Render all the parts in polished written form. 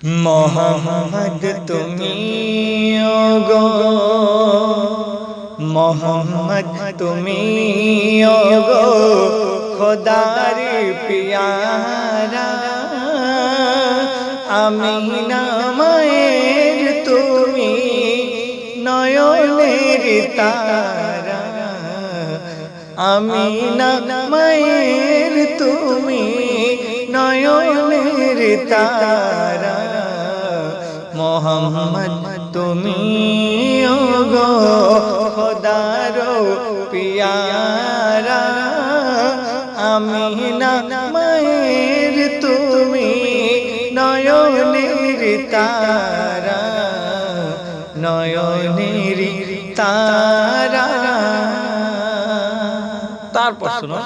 মোহাম্মদ তুমি ওগো মোহাম্মদ তুমি ওগো খোদার পিয়ারা আমিনা মায়ের তুমি নয়নের তারা আমিনা মায়ের তুমি নয়নের তারা মোহাম্মদ তুমি ওগো খোদার পিয়ারা আমিনা মায়ের তুমি নয়নের তারা নয়নের তারা। তারপর শুনো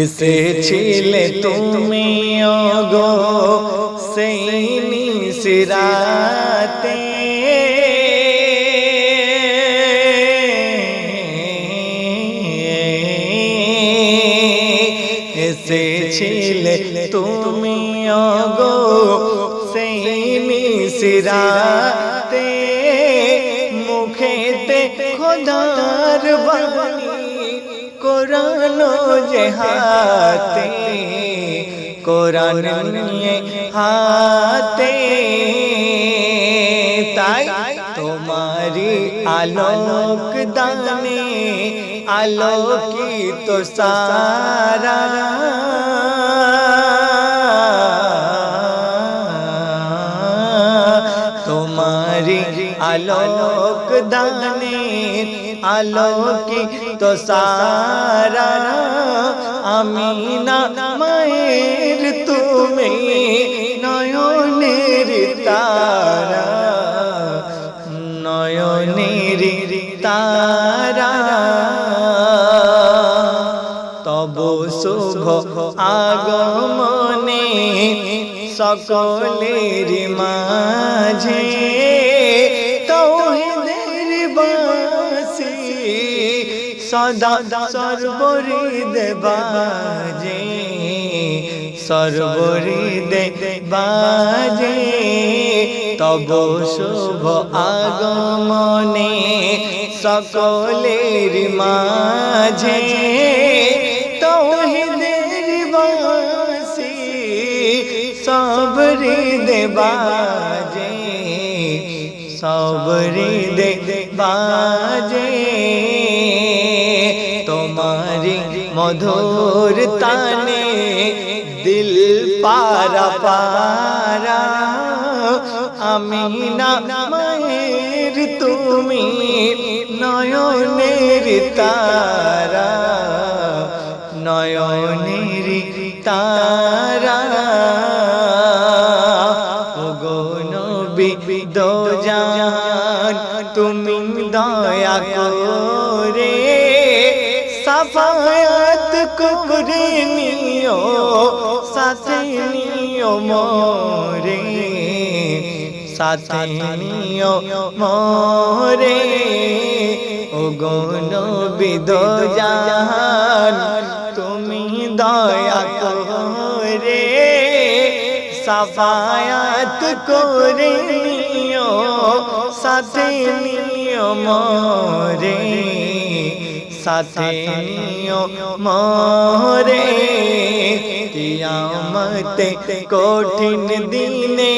এসেছিলে তুমি ওগো সেই নিশরাতে এসেছিলে তুমি ওগো সেই নিশরাতে মুখেতে খোদার বাণী কোরআন যে হাতে কোরআন নিয়ে হাতে তাই তোমারি আলোক দানে আলোকিত সারা তোমারি আলোক দানে আলোকিত সারা আমিনা মায়ের তুমি নয়নের তারা নয়নের তারা তব শুভ আগমনে সকলের মাঝে তৌহিদের বাঁশি সদা সর্বহৃদ বাজে সর্বহৃদ বাজে তব শুভ আগমনে সকলের মাঝে তৌহিদের বাঁশি সব হৃদ বাজে সব হৃদ বাজে তোমারি মধুর তানে দিল পারা পারা আমিনা মায়ের তুমি নয়নের তারা নয়নের তারা ওগো নবী দো জাহান তুমি দয়া করে সাফায়াত করে নিও সাথে নিও মোরে সাথে নিও মোরে ওগো নবী দো জাহান তুমি দয়া করে সাফায়াত করে নিও সাথে নিও মোরে সাথে নিও মোরে কিয়ামতে কঠিন দিনে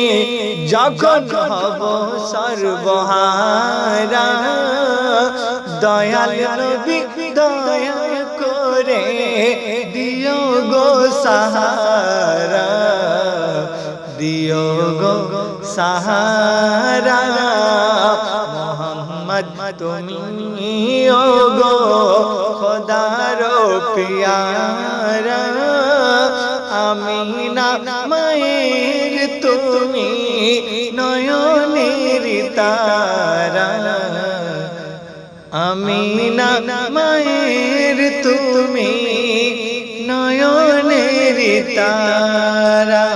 যখন হব সর্বহারা দয়াল নবী দয়া করে দিও গো সাহারা দিও গো সাহারা মোহাম্মদ তুমি ওগো খোদার পিয়ারা আমিনা মায়ের তুমি নয়নের তারা আমিনা মায়ের তুমি নয়নের তারা।